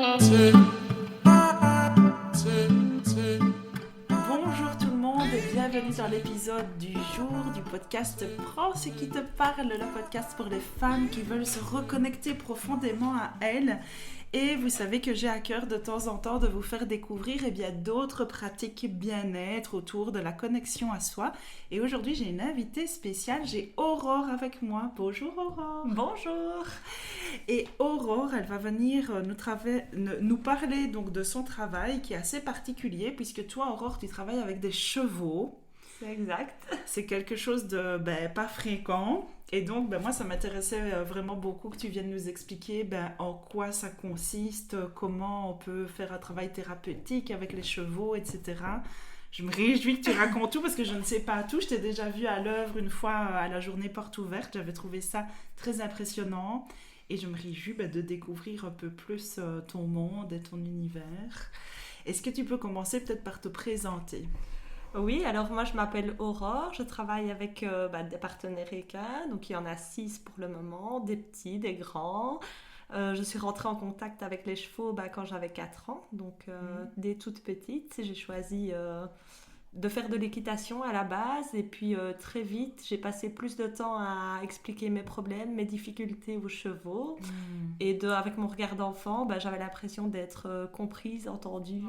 Bonjour tout le monde et bienvenue dans l'épisode du jour du podcast Prends ce qui te parle, le podcast pour les femmes qui veulent se reconnecter profondément à elles. Et vous savez que j'ai à cœur de temps en temps de vous faire découvrir d'autres pratiques bien-être autour de la connexion à soi. Et aujourd'hui, j'ai une invitée spéciale, j'ai Aurore avec moi. Bonjour Aurore. Bonjour. Et Aurore, elle va venir nous parler donc de son travail qui est assez particulier puisque toi, Aurore, tu travailles avec des chevaux. C'est exact. C'est quelque chose de pas fréquent. Et donc, moi, ça m'intéressait vraiment beaucoup que tu viennes nous expliquer en quoi ça consiste, comment on peut faire un travail thérapeutique avec les chevaux, etc. Je me réjouis que tu racontes tout parce que je ne sais pas tout. Je t'ai déjà vu à l'œuvre une fois à la journée porte ouverte. J'avais trouvé ça très impressionnant. Et je me réjouis de découvrir un peu plus ton monde et ton univers. Est-ce que tu peux commencer peut-être par te présenter ? Oui, alors moi je m'appelle Aurore, je travaille avec des partenaires ECA, donc il y en a 6 pour le moment, des petits, des grands. Je suis rentrée en contact avec les chevaux quand j'avais 4 ans, donc dès toute petite, j'ai choisi de faire de l'équitation à la base et puis très vite j'ai passé plus de temps à expliquer mes problèmes, mes difficultés aux chevaux et avec mon regard d'enfant, j'avais l'impression d'être comprise, entendue.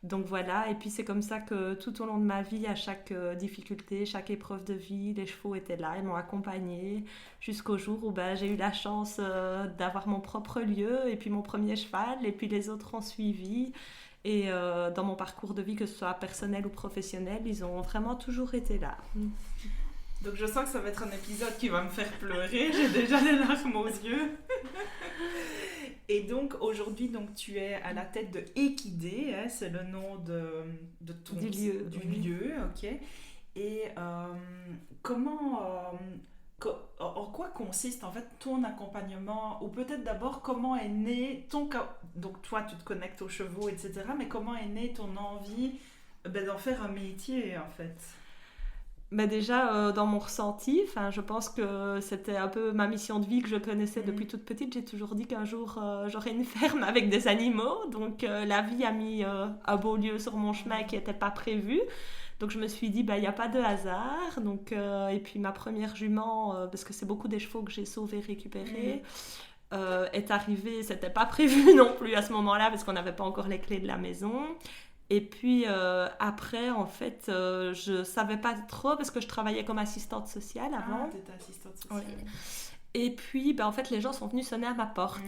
Donc voilà, et puis c'est comme ça que tout au long de ma vie, à chaque difficulté, chaque épreuve de vie, les chevaux étaient là, ils m'ont accompagnée jusqu'au jour où j'ai eu la chance d'avoir mon propre lieu et puis mon premier cheval et puis les autres ont suivi. Et dans mon parcours de vie, que ce soit personnel ou professionnel, ils ont vraiment toujours été là. Donc je sens que ça va être un épisode qui va me faire pleurer, j'ai déjà les larmes aux yeux. Et donc aujourd'hui, tu es à la tête de Équidé, hein, c'est le nom de ton du lieu, ok. Et en quoi consiste en fait ton accompagnement, ou peut-être d'abord comment est né ton cas, donc toi tu te connectes aux chevaux, etc. Mais comment est née ton envie d'en faire un métier en fait? Déjà, dans mon ressenti, je pense que c'était un peu ma mission de vie que je connaissais depuis toute petite. J'ai toujours dit qu'un jour, j'aurais une ferme avec des animaux. Donc, la vie a mis un beau lieu sur mon chemin qui n'était pas prévu. Donc, je me suis dit, il n'y a pas de hasard. Donc, et puis, ma première jument, parce que c'est beaucoup des chevaux que j'ai sauvés, récupérés, est arrivée. C'était pas prévu non plus à ce moment-là parce qu'on n'avait pas encore les clés de la maison. Et puis après, en fait, je savais pas trop parce que je travaillais comme assistante sociale avant. Ah, t'étais assistante sociale. Oui. Et puis, en fait, les gens sont venus sonner à ma porte.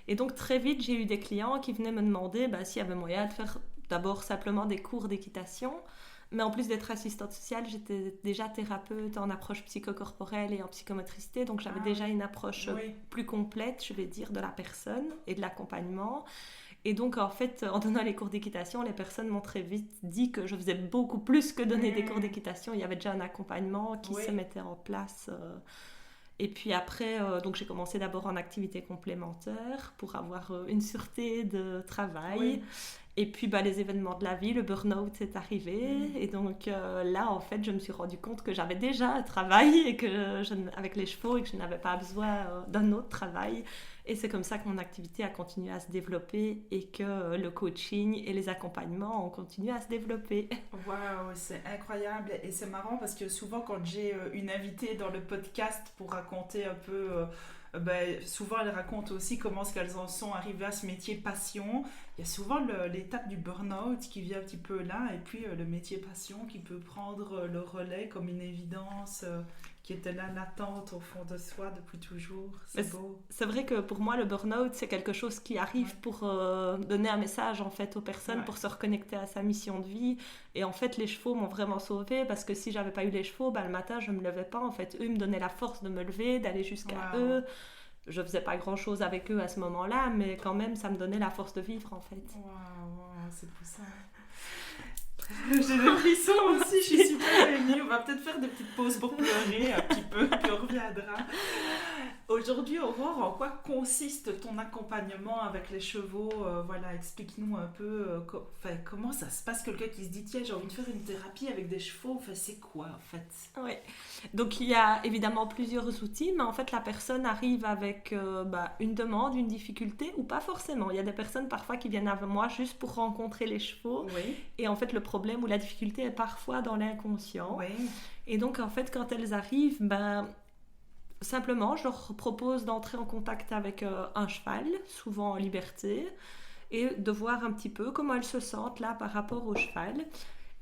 Et donc, très vite, j'ai eu des clients qui venaient me demander s'il y avait moyen de faire d'abord simplement des cours d'équitation. Mais en plus d'être assistante sociale, j'étais déjà thérapeute en approche psychocorporelle et en psychomotricité. Donc, j'avais déjà une approche plus complète, je vais dire, de la personne et de l'accompagnement. Et donc, en fait, en donnant les cours d'équitation, les personnes m'ont très vite dit que je faisais beaucoup plus que donner des cours d'équitation. Il y avait déjà un accompagnement qui se mettait en place. Et puis après, donc j'ai commencé d'abord en activité complémentaire pour avoir une sûreté de travail. Oui. Et puis les événements de la vie, le burn-out est arrivé. Et donc là, en fait, je me suis rendu compte que j'avais déjà un travail et avec les chevaux et que je n'avais pas besoin d'un autre travail. Et c'est comme ça que mon activité a continué à se développer et que le coaching et les accompagnements ont continué à se développer. Waouh, c'est incroyable. Et c'est marrant parce que souvent quand j'ai une invitée dans le podcast pour raconter un peu... souvent elles racontent aussi comment est-ce qu'elles en sont arrivées à ce métier passion. Il y a souvent l'étape du burn-out qui vient un petit peu là et puis le métier passion qui peut prendre le relais comme une évidence qui était là latente au fond de soi depuis toujours. C'est beau. C'est vrai que pour moi le burn-out c'est quelque chose qui arrive pour donner un message en fait aux personnes pour se reconnecter à sa mission de vie. Et en fait les chevaux m'ont vraiment sauvée parce que si j'avais pas eu les chevaux, le matin je me levais pas en fait. Eux ils me donnaient la force de me lever, d'aller jusqu'à eux. Je faisais pas grand chose avec eux à ce moment-là, mais quand même ça me donnait la force de vivre en fait. Waouh, c'est pour ça. J'ai des frissons aussi, je suis super émue. On va peut-être faire des petites pauses pour pleurer un petit peu, puis on reviendra. Aujourd'hui, Aurore, en quoi consiste ton accompagnement avec les chevaux? Voilà, explique-nous un peu comment ça se passe. Quelqu'un qui se dit, tiens, j'ai envie de faire une thérapie avec des chevaux, c'est quoi en fait? Oui. Donc il y a évidemment plusieurs outils, mais en fait la personne arrive avec une demande, une difficulté, ou pas forcément. Il y a des personnes parfois qui viennent avec moi juste pour rencontrer les chevaux, Oui, et en fait le problème ou la difficulté est parfois dans l'inconscient. oui, Et donc en fait quand elles arrivent, simplement je leur propose d'entrer en contact avec un cheval, souvent en liberté, et de voir un petit peu comment elles se sentent là par rapport au cheval.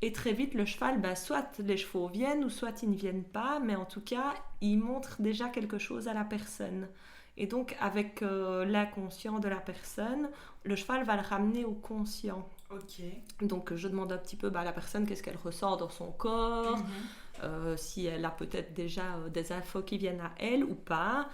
Et très vite, le cheval, soit les chevaux viennent ou soit ils ne viennent pas, mais en tout cas, ils montrent déjà quelque chose à la personne. Et donc, avec l'inconscient de la personne, le cheval va le ramener au conscient. ok. Donc, je demande un petit peu à la personne qu'est-ce qu'elle ressent dans son corps, si elle a peut-être déjà des infos qui viennent à elle ou pas.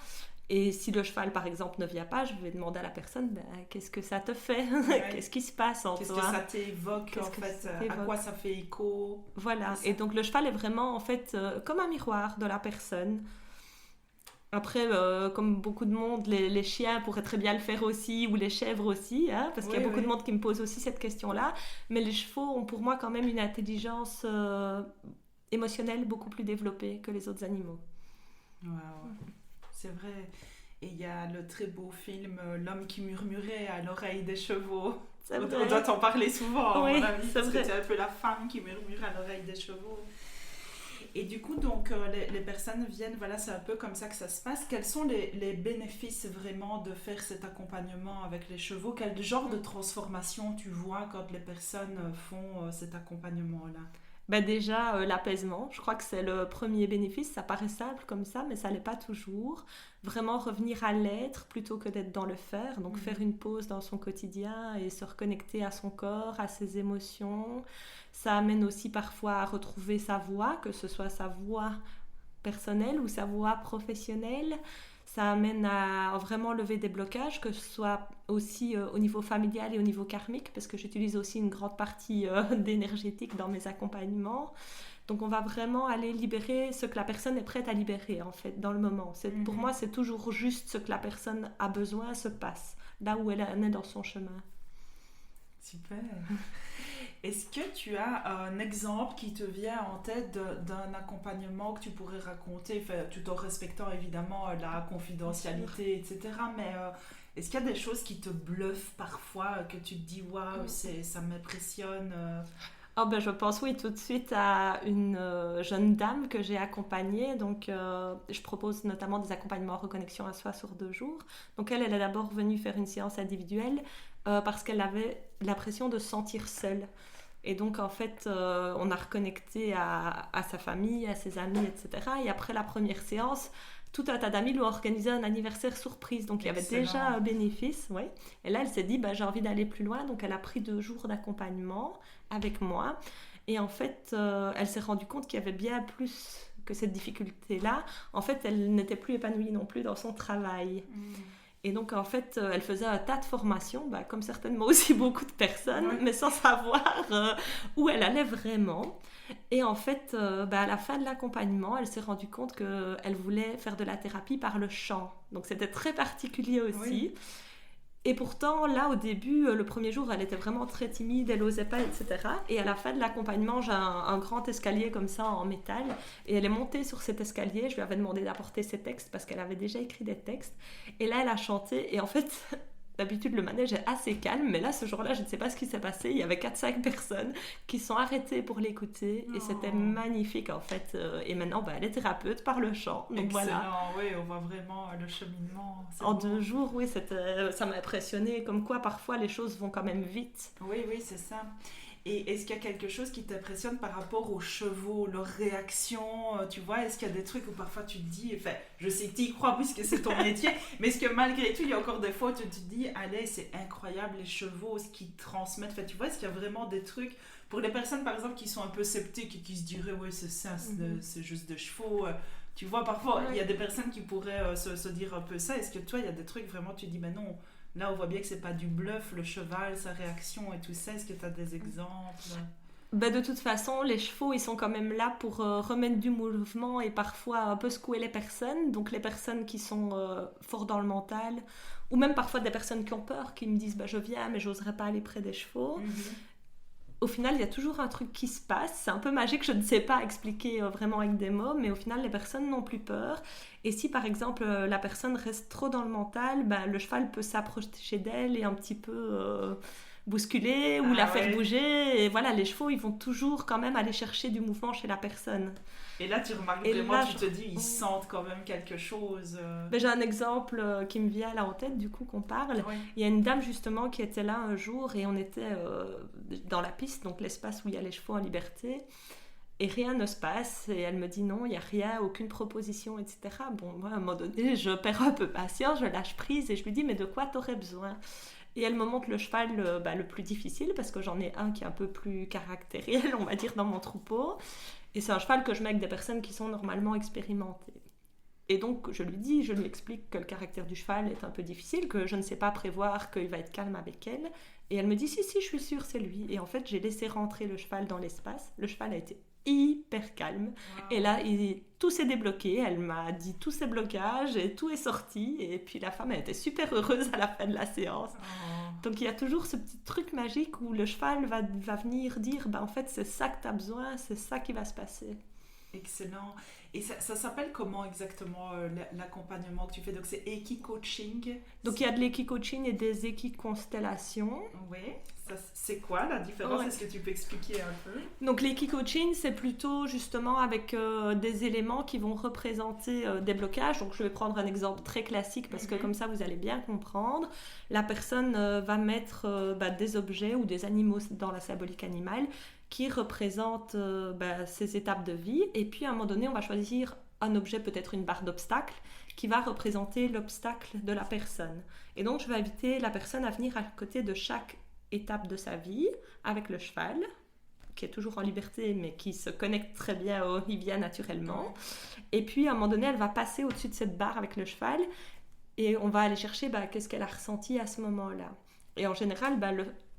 Et si le cheval, par exemple, ne vient pas, je vais demander à la personne, qu'est-ce que ça te fait? Ouais. Qu'est-ce qui se passe en Qu'est-ce toi? que ça t'évoque Qu'est-ce en que fait? ça À t'évoque? quoi ça fait écho? Voilà, C'est ça. et donc le cheval est vraiment en fait comme un miroir de la personne. Après, comme beaucoup de monde, les chiens pourraient très bien le faire aussi, ou les chèvres aussi, hein, parce qu'il y a Oui, beaucoup oui. de monde qui me pose aussi cette question-là. Mais les chevaux ont pour moi quand même une intelligence émotionnelle beaucoup plus développée que les autres animaux. Ouais, ouais. C'est vrai. Et il y a le très beau film L'homme qui murmurait à l'oreille des chevaux. C'est On vrai. doit t'en parler souvent, à Oui, mon avis, c'est parce que vrai. c'est un peu la femme qui murmure à l'oreille des chevaux. Et du coup, donc, les personnes viennent, voilà, c'est un peu comme ça que ça se passe. Quels sont les bénéfices vraiment de faire cet accompagnement avec les chevaux? Quel genre de transformation tu vois quand les personnes font cet accompagnement-là? Déjà, l'apaisement, je crois que c'est le premier bénéfice. Ça paraît simple comme ça, mais ça l'est pas toujours. Vraiment revenir à l'être plutôt que d'être dans le faire. Donc faire une pause dans son quotidien et se reconnecter à son corps, à ses émotions. Ça amène aussi parfois à retrouver sa voix, que ce soit sa voix personnelle ou sa voix professionnelle. Ça amène à vraiment lever des blocages, que ce soit aussi au niveau familial et au niveau karmique, parce que j'utilise aussi une grande partie d'énergétique dans mes accompagnements. Donc on va vraiment aller libérer ce que la personne est prête à libérer en fait dans le moment. Pour moi, c'est toujours juste ce que la personne a besoin se passe, là où elle en est dans son chemin. Super. Est-ce que tu as un exemple qui te vient en tête d'un accompagnement que tu pourrais raconter, tout en respectant évidemment la confidentialité, etc. Mais est-ce qu'il y a des choses qui te bluffent parfois, que tu te dis waouh, ça m'impressionne? Je pense oui tout de suite à une jeune dame que j'ai accompagnée. Donc je propose notamment des accompagnements en reconnexion à soi sur 2 jours. Donc elle est d'abord venue faire une séance individuelle parce qu'elle avait l'impression de se sentir seule. Et donc en fait on a reconnecté à sa famille, à ses amis, etc. Et après la première séance, tout un tas d'amis lui ont organisé un anniversaire surprise. Donc il y avait déjà un bénéfice. Ouais. Et là elle s'est dit j'ai envie d'aller plus loin. Donc elle a pris 2 jours d'accompagnement avec moi. Et en fait elle s'est rendue compte qu'il y avait bien plus que cette difficulté-là. En fait elle n'était plus épanouie non plus dans son travail. Et donc, en fait, elle faisait un tas de formations, comme certainement aussi beaucoup de personnes, mais sans savoir où elle allait vraiment. Et en fait, à la fin de l'accompagnement, elle s'est rendue compte qu'elle voulait faire de la thérapie par le chant. Donc, c'était très particulier aussi. Oui. Et pourtant, là, au début, le premier jour, elle était vraiment très timide, elle n'osait pas, etc. Et à la fin de l'accompagnement, j'ai un grand escalier comme ça en métal. Et elle est montée sur cet escalier. Je lui avais demandé d'apporter ses textes parce qu'elle avait déjà écrit des textes. Et là, elle a chanté. Et en fait, d'habitude, le manège est assez calme. Mais là, ce jour-là, je ne sais pas ce qui s'est passé. Il y avait 4-5 personnes qui sont arrêtées pour l'écouter. Et c'était magnifique, en fait. Et maintenant, elle est thérapeute par le chant. Donc, excellent, voilà. Oui, on voit vraiment le cheminement. En 2 jours, oui, ça m'a impressionné. Comme quoi, parfois, les choses vont quand même vite. Oui, c'est ça. Et est-ce qu'il y a quelque chose qui t'impressionne par rapport aux chevaux, leurs réactions, tu vois? Est-ce qu'il y a des trucs où parfois tu te dis, je sais que tu y crois puisque c'est ton métier, mais est-ce que malgré tout, il y a encore des fois où tu te dis, allez, c'est incroyable les chevaux, ce qu'ils transmettent. Tu vois, est-ce qu'il y a vraiment des trucs pour les personnes, par exemple, qui sont un peu sceptiques et qui se diraient, ouais, c'est ça, c'est juste des chevaux. Tu vois, parfois, il y a des personnes qui pourraient se dire un peu ça. Est-ce que toi, il y a des trucs vraiment, tu dis, non, là, on voit bien que c'est pas du bluff, le cheval, sa réaction et tout ça. Est-ce que tu as des exemples? De toute façon, les chevaux, ils sont quand même là pour remettre du mouvement et parfois un peu secouer les personnes. Donc les personnes qui sont fortes dans le mental, ou même parfois des personnes qui ont peur, qui me disent je viens mais j'oserais pas aller près des chevaux. Au final, il y a toujours un truc qui se passe. C'est un peu magique, je ne sais pas expliquer vraiment avec des mots, mais au final, les personnes n'ont plus peur. Et si par exemple la personne reste trop dans le mental, le cheval peut s'approcher d'elle et un petit peu bousculer ou la faire bouger. Et voilà, les chevaux, ils vont toujours quand même aller chercher du mouvement chez la personne. Et là, tu remarques vraiment, tu te dis, ils sentent quand même quelque chose. J'ai un exemple qui me vient là en tête, du coup, qu'on parle. Oui. Il y a une dame, justement, qui était là un jour et on était dans la piste, donc l'espace où il y a les chevaux en liberté. Et rien ne se passe. Et elle me dit non, il n'y a rien, aucune proposition, etc. Bon, moi, à un moment donné, je perds un peu patience, je lâche prise et je lui dis, mais de quoi t'aurais besoin ? Et elle me montre le cheval le plus difficile, parce que j'en ai un qui est un peu plus caractériel, on va dire, dans mon troupeau. Et c'est un cheval que je mets avec des personnes qui sont normalement expérimentées. Et donc, je lui explique que le caractère du cheval est un peu difficile, que je ne sais pas prévoir qu'il va être calme avec elle. Et elle me dit, si, je suis sûre, c'est lui. Et en fait, j'ai laissé rentrer le cheval dans l'espace. Le cheval a été hyper calme. Wow. Et là, tout s'est débloqué. Elle m'a dit tous ses blocages et tout est sorti. Et puis la femme, elle était super heureuse à la fin de la séance. Oh. Donc il y a toujours ce petit truc magique où le cheval va venir dire en fait, c'est ça que tu as besoin, c'est ça qui va se passer. Excellent. Et ça s'appelle comment exactement l'accompagnement que tu fais ? Donc c'est Equi-Coaching. Donc il y a de l'Equi-Coaching et des Equi-Constellations. Oui. C'est quoi la différence ? Est-ce que tu peux expliquer un peu ? Donc l'Equi-Coaching, c'est plutôt justement avec des éléments qui vont représenter des blocages. Donc je vais prendre un exemple très classique parce que comme ça vous allez bien comprendre. La personne va mettre des objets ou des animaux dans la symbolique animale qui représentent ces étapes de vie. Et puis à un moment donné, on va choisir un objet, peut-être une barre d'obstacle, qui va représenter l'obstacle de la personne. Et donc je vais inviter la personne à venir à côté de chaque étape de sa vie avec le cheval qui est toujours en liberté mais qui se connecte très bien au Olivia naturellement, et puis à un moment donné elle va passer au-dessus de cette barre avec le cheval et on va aller chercher qu'est-ce qu'elle a ressenti à ce moment-là. Et en général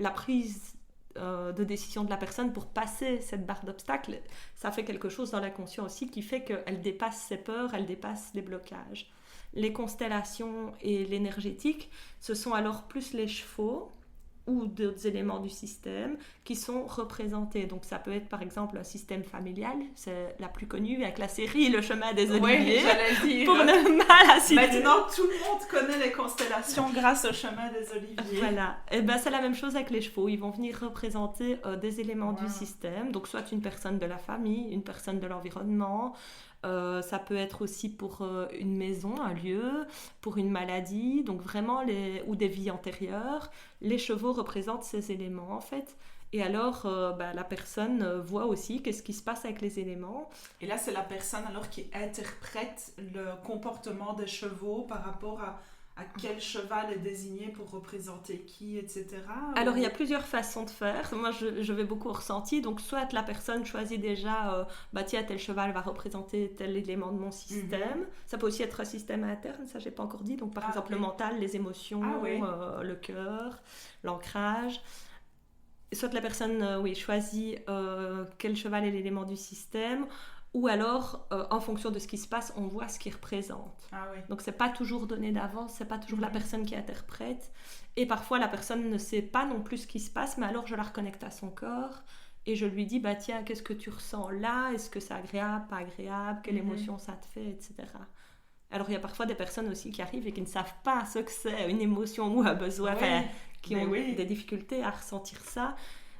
la prise de décision de la personne pour passer cette barre d'obstacles, ça fait quelque chose dans l'inconscient aussi qui fait qu'elle dépasse ses peurs, elle dépasse les blocages. Les constellations et l'énergétique, ce sont alors plus les chevaux ou d'autres éléments du système qui sont représentés. Donc ça peut être par exemple un système familial, c'est la plus connue avec la série Le Chemin des Oliviers. Oui, j'allais le dire. Pour ne mal la citer. Maintenant, tout le monde connaît les constellations grâce au Chemin des Oliviers. Voilà. Et c'est la même chose avec les chevaux. Ils vont venir représenter des éléments du système. Donc soit une personne de la famille, une personne de l'environnement. Ça peut être aussi pour une maison, un lieu, pour une maladie, donc vraiment ou des vies antérieures. Les chevaux représentent ces éléments en fait. Et alors, la personne voit aussi qu'est-ce qui se passe avec les éléments. Et là, c'est la personne alors qui interprète le comportement des chevaux par rapport à quel cheval est désigné pour représenter qui, etc. Alors, il y a plusieurs façons de faire. Moi, je vais beaucoup au ressenti. Donc, soit la personne choisit déjà, tiens, tel cheval va représenter tel élément de mon système. Ça peut aussi être un système interne, ça, je n'ai pas encore dit. Donc, par exemple, le mental, les émotions, le cœur, l'ancrage. Soit la personne choisit quel cheval est l'élément du système. Ou alors, en fonction de ce qui se passe, on voit ce qu'il représente. Donc, c'est pas toujours donné d'avance, c'est pas toujours la personne qui interprète. Et parfois, la personne ne sait pas non plus ce qui se passe, mais alors je la reconnecte à son corps et je lui dis, tiens, qu'est-ce que tu ressens là ? Est-ce que c'est agréable, pas agréable ? Quelle émotion ça te fait, etc. Alors, il y a parfois des personnes aussi qui arrivent et qui ne savent pas ce que c'est, une émotion ou un besoin, qui ont des difficultés à ressentir ça.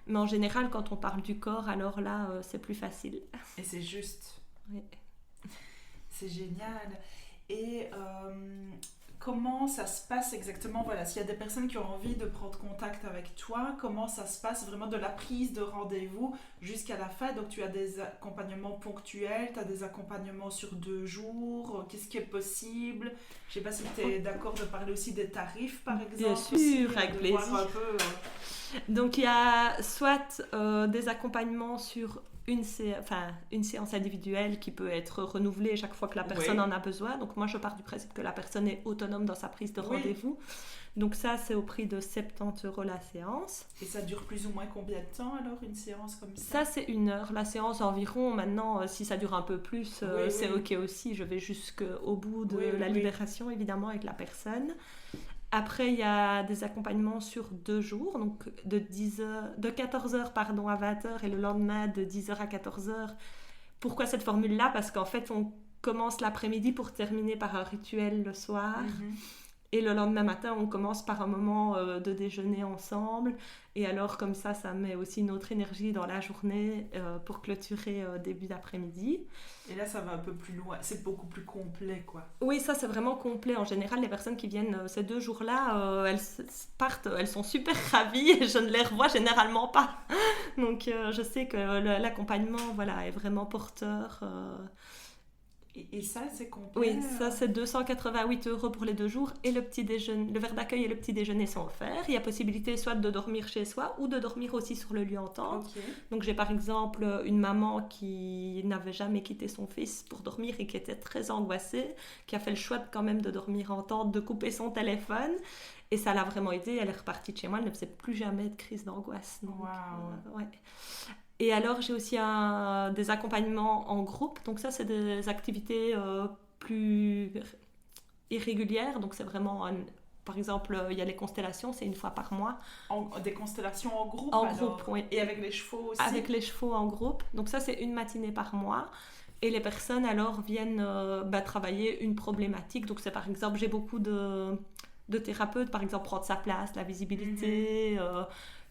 Mais en général, quand on parle du corps, alors là, c'est plus facile. Et c'est juste. Oui. C'est génial. Et comment ça se passe exactement ? Voilà, s'il y a des personnes qui ont envie de prendre contact avec toi, comment ça se passe vraiment de la prise de rendez-vous jusqu'à la fin ? Donc, tu as des accompagnements ponctuels, tu as des accompagnements sur 2 jours. Qu'est-ce qui est possible ? Je ne sais pas si tu es d'accord de parler aussi des tarifs, par exemple. Bien sûr, avec plaisir. Voir un peu, Donc, il y a soit des accompagnements sur une séance individuelle qui peut être renouvelée chaque fois que la personne en a besoin. Donc moi, je pars du principe que la personne est autonome dans sa prise de rendez-vous. Donc ça, c'est au prix de 70 € la séance. Et ça dure plus ou moins combien de temps alors, une séance comme ça? Ça, c'est 1 heure. La séance environ, maintenant, si ça dure un peu plus, c'est ok aussi. Je vais jusqu'au bout de la libération, évidemment, avec la personne. Après, il y a des accompagnements sur 2 jours, donc de 14h à 20h et le lendemain de 10h à 14h. Pourquoi cette formule-là? Parce qu'en fait, on commence l'après-midi pour terminer par un rituel le soir. Et le lendemain matin, on commence par un moment de déjeuner ensemble. Et alors, comme ça met aussi une autre énergie dans la journée pour clôturer début d'après-midi. Et là, ça va un peu plus loin. C'est beaucoup plus complet, quoi. Oui, ça, c'est vraiment complet. En général, les personnes qui viennent ces 2 jours-là, elles partent, elles sont super ravies et je ne les revois généralement pas. Donc, je sais que l'accompagnement, est vraiment porteur. Et ça, c'est complet? Oui, ça c'est 288 € pour les 2 jours et le verre d'accueil et le petit déjeuner sont offerts. Il y a possibilité soit de dormir chez soi ou de dormir aussi sur le lieu en tente. Donc j'ai par exemple une maman qui n'avait jamais quitté son fils pour dormir et qui était très angoissée, qui a fait le choix quand même de dormir en tente, de couper son téléphone. Et ça l'a vraiment aidée, elle est repartie de chez moi, elle ne faisait plus jamais de crise d'angoisse. Donc, Et alors, j'ai aussi des accompagnements en groupe. Donc ça, c'est des activités plus irrégulières. Donc c'est vraiment, par exemple, il y a les constellations, c'est 1 fois par mois. Des constellations en groupe? En groupe, oui. Et avec les chevaux aussi? Avec les chevaux en groupe. Donc ça, c'est 1 matinée par mois. Et les personnes, alors, viennent travailler une problématique. Donc c'est par exemple, j'ai beaucoup de thérapeutes, par exemple, prendre sa place, la visibilité...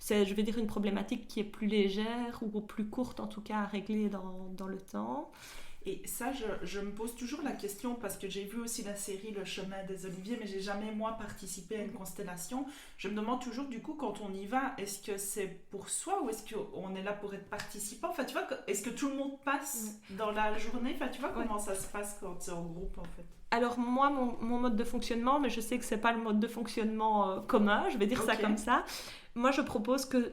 c'est, je vais dire, une problématique qui est plus légère ou plus courte en tout cas à régler dans le temps. Et ça, je me pose toujours la question parce que j'ai vu aussi la série Le Chemin des Oliviers, mais j'ai jamais moi participé à une constellation. Je me demande toujours du coup quand on y va, est-ce que c'est pour soi ou est-ce qu'on est là pour être participant? Enfin tu vois, est-ce que tout le monde passe dans la journée? Enfin tu vois comment ça se passe quand c'est en groupe en fait? Alors moi, mon mode de fonctionnement, mais je sais que c'est pas le mode de fonctionnement commun, je vais dire ça comme ça. Moi, je propose que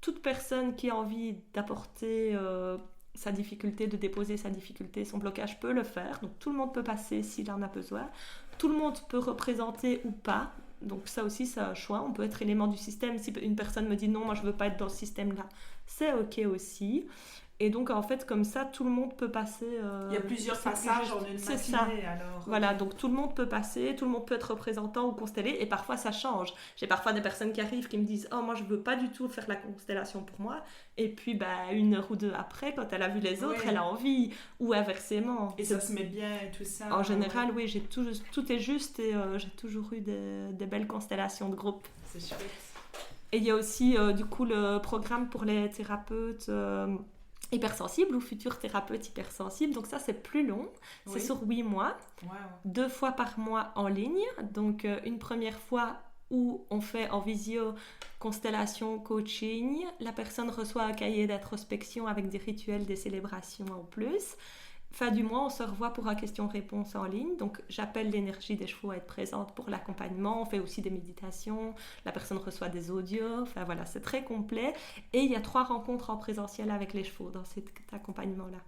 toute personne qui a envie d'apporter sa difficulté, de déposer sa difficulté, son blocage, peut le faire. Donc tout le monde peut passer s'il en a besoin. Tout le monde peut représenter ou pas. Donc ça aussi, c'est un choix. On peut être élément du système. Si une personne me dit non, moi je veux pas être dans ce système-là, c'est ok aussi. Et donc, en fait, comme ça, tout le monde peut passer... il y a plusieurs passages en une matinée, alors. Voilà, donc tout le monde peut passer, tout le monde peut être représentant ou constellé, et parfois ça change. J'ai parfois des personnes qui arrivent qui me disent « Oh, moi, je veux pas du tout faire la constellation pour moi. » Et puis, 1 heure ou 2 après, quand elle a vu les autres, elle a envie, ou inversement. Et ça se met bien et tout ça. En général, oui, tout est juste, et j'ai toujours eu des belles constellations de groupe. C'est chouette. Et il y a aussi, du coup, le programme pour les thérapeutes... hypersensibles ou futurs thérapeutes hypersensibles. Donc ça, c'est plus long. C'est sur 8 mois. 2 fois par mois en ligne. Donc une première fois où on fait en visio constellation coaching. La personne reçoit un cahier d'introspection avec des rituels, des célébrations en plus. Fin du mois, on se revoit pour un question-réponse en ligne. Donc, j'appelle l'énergie des chevaux à être présente pour l'accompagnement. On fait aussi des méditations. La personne reçoit des audios. Enfin, voilà, c'est très complet. Et il y a 3 rencontres en présentiel avec les chevaux dans cet accompagnement-là.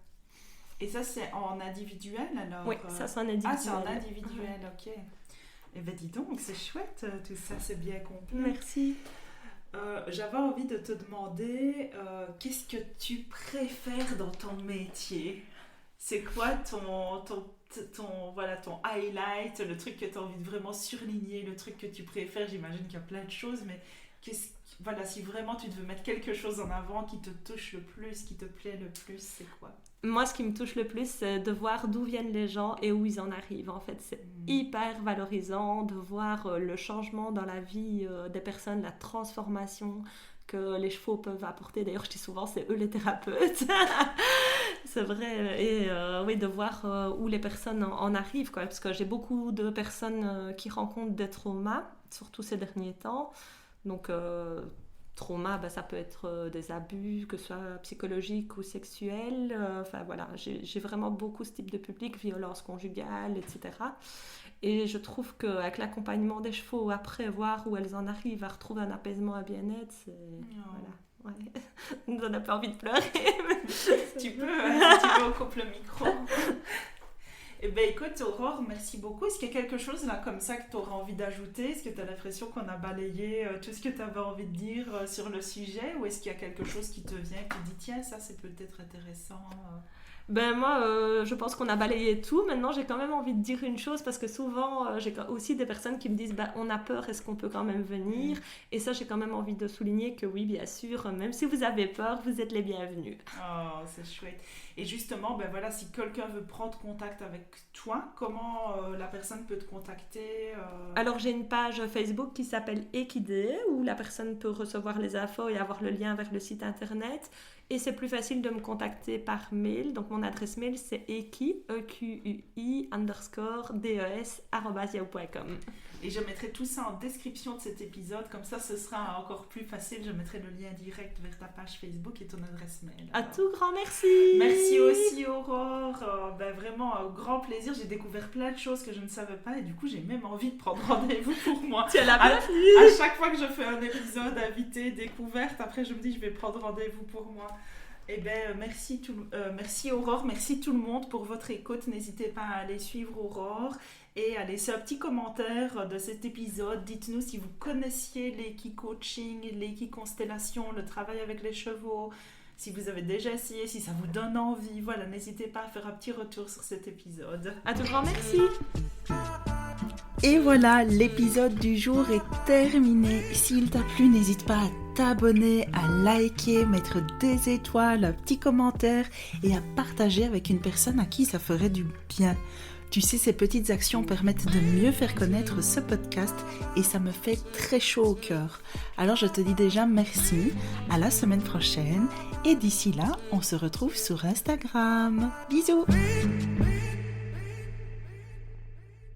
Et ça, c'est en individuel, alors? Oui, ça, c'est en individuel. Ah, c'est en individuel, ok. Eh bien, dis donc, c'est chouette, tout ça, c'est bien complet. Merci. J'avais envie de te demander, qu'est-ce que tu préfères dans ton métier? C'est quoi ton highlight, le truc que tu as envie de vraiment surligner, le truc que tu préfères? J'imagine qu'il y a plein de choses, mais si vraiment tu devais mettre quelque chose en avant qui te touche le plus, qui te plaît le plus, c'est quoi? Moi, ce qui me touche le plus, c'est de voir d'où viennent les gens et où ils en arrivent. En fait, c'est hyper valorisant de voir le changement dans la vie des personnes, la transformation que les chevaux peuvent apporter. D'ailleurs, je dis souvent, c'est eux les thérapeutes. C'est vrai. Et oui, de voir où les personnes en arrivent, quoi. Parce que j'ai beaucoup de personnes qui rencontrent des traumas, surtout ces derniers temps. Donc, trauma, ça peut être des abus, que ce soit psychologiques ou sexuels. Enfin, voilà, j'ai vraiment beaucoup ce type de public, violence conjugale, etc. Et je trouve qu'avec l'accompagnement des chevaux, après voir où elles en arrivent à retrouver un apaisement, un bien-être, c'est... Voilà. Ouais. Ça me donne pas envie de pleurer. Tu peux, si tu veux, on coupe le micro. Eh bien, écoute, Aurore, merci beaucoup. Est-ce qu'il y a quelque chose là comme ça que tu auras envie d'ajouter? Est-ce que tu as l'impression qu'on a balayé tout ce que tu avais envie de dire sur le sujet? Ou est-ce qu'il y a quelque chose qui te vient et qui te dit, tiens, ça c'est peut-être intéressant Ben moi, je pense qu'on a balayé tout. Maintenant, j'ai quand même envie de dire une chose parce que souvent, j'ai aussi des personnes qui me disent on a peur, est-ce qu'on peut quand même venir? Et ça, j'ai quand même envie de souligner que oui, bien sûr, même si vous avez peur, vous êtes les bienvenus. Oh, c'est chouette. Et justement, ben voilà, si quelqu'un veut prendre contact avec toi, comment la personne peut te contacter Alors, j'ai une page Facebook qui s'appelle Equidé où la personne peut recevoir les infos et avoir le lien vers le site internet. Et c'est plus facile de me contacter par mail. Donc, mon adresse mail, c'est equi_des_s@yahoo.com. Et je mettrai tout ça en description de cet épisode. Comme ça, ce sera encore plus facile. Je mettrai le lien direct vers ta page Facebook et ton adresse mail. À tout grand merci. Merci aussi, Aurore. Vraiment, un grand plaisir. J'ai découvert plein de choses que je ne savais pas. Et du coup, j'ai même envie de prendre rendez-vous pour moi. Tu es la bienvenue. À chaque fois que je fais un épisode invité, découverte, après, je me dis, je vais prendre rendez-vous pour moi. Eh bien, merci Aurore, merci tout le monde pour votre écoute. N'hésitez pas à aller suivre Aurore et à laisser un petit commentaire de cet épisode. Dites-nous si vous connaissiez l'Equi-Coaching, l'Equi-Constellation, le travail avec les chevaux, si vous avez déjà essayé, si ça vous donne envie. Voilà, n'hésitez pas à faire un petit retour sur cet épisode. À tout grand merci. Et voilà, l'épisode du jour est terminé. S'il t'a plu, n'hésite pas à t'abonner, à liker, mettre des étoiles, un petit commentaire et à partager avec une personne à qui ça ferait du bien. Tu sais, ces petites actions permettent de mieux faire connaître ce podcast et ça me fait très chaud au cœur. Alors je te dis déjà merci, à la semaine prochaine et d'ici là, on se retrouve sur Instagram. Bisous!